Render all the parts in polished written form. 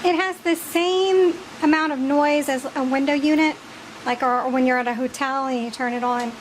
It has the same amount of noise as a window unit, like or when you're at a hotel and you turn it on.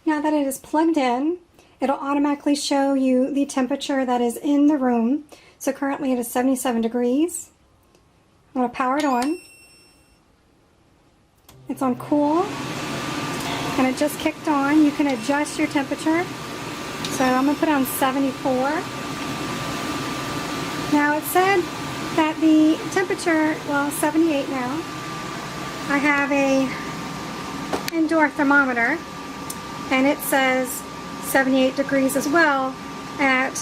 Now that it is plugged in, it'll automatically show you the temperature that is in the room. So currently it is 77 degrees. I'm going to power it on. It's on cool, and it just kicked on. You can adjust your temperature. So I'm going to put it on 74. Now it said that the temperature, well, 78 now. I have a indoor thermometer, and it says 78 degrees as well at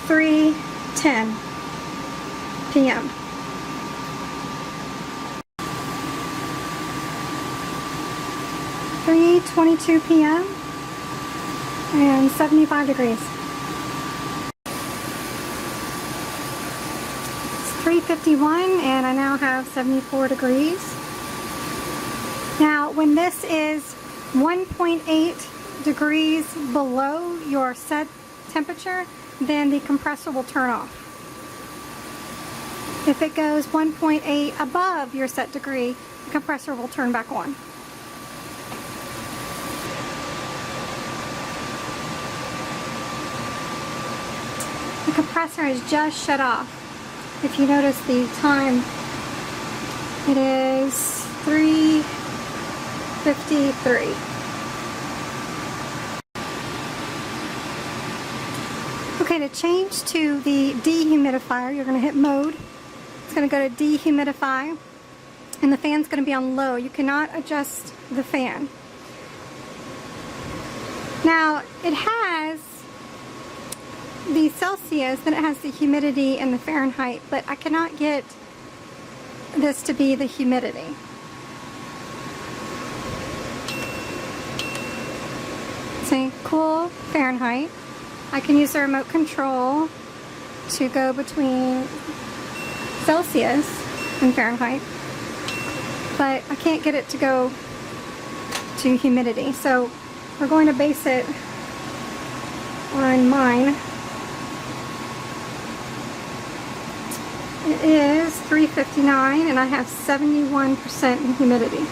3:10 p.m. (3:22 p.m.) and 75 degrees. It's 3:51 and I now have 74 degrees. Now when this is 1.8 degrees below your set temperature, then the compressor will turn off. If it goes 1.8 above your set degree, the compressor will turn back on. The compressor is just shut off. If you notice the time, it is 3:53. Okay, to change to the dehumidifier, you're going to hit mode. It's going to go to dehumidify, and the fan's going to be on low. You cannot adjust the fan. Now, it has the Celsius, then it has the humidity and the Fahrenheit, but I cannot get this to be the humidity. See, cool Fahrenheit. I can use the remote control to go between Celsius and Fahrenheit, but I can't get it to go to humidity. So we're going to base it on mine. It is 3:59 and I have 71% in humidity.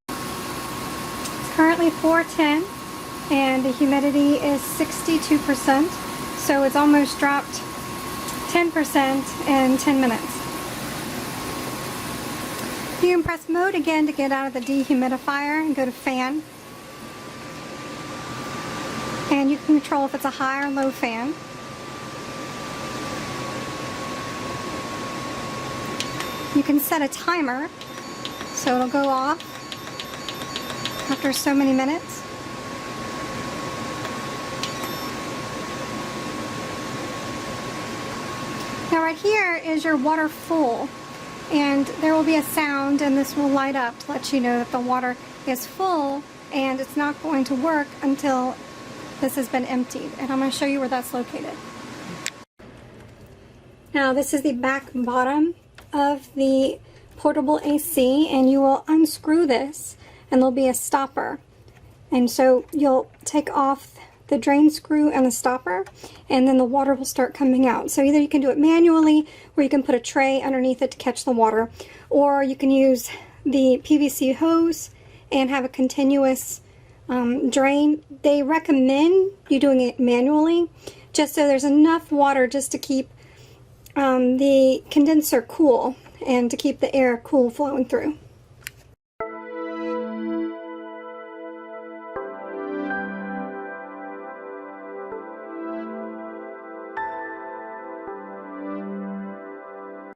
It's currently 4:10. And the humidity is 62%, so it's almost dropped 10% in 10 minutes. You can press mode again to get out of the dehumidifier and go to fan. And you can control if it's a high or low fan. You can set a timer, so it'll go off after so many minutes. Now right here is your water full, and there will be a sound and this will light up to let you know that the water is full, and it's not going to work until this has been emptied, and I'm going to show you where that's located. Now this is the back bottom of the portable AC, and you will unscrew this and there'll be a stopper, and so you'll take off the drain screw and the stopper, and then the water will start coming out. So either you can do it manually, or you can put a tray underneath it to catch the water, or you can use the PVC hose and have a continuous drain. They recommend you doing it manually, just so there's enough water just to keep the condenser cool and to keep the air cool flowing through.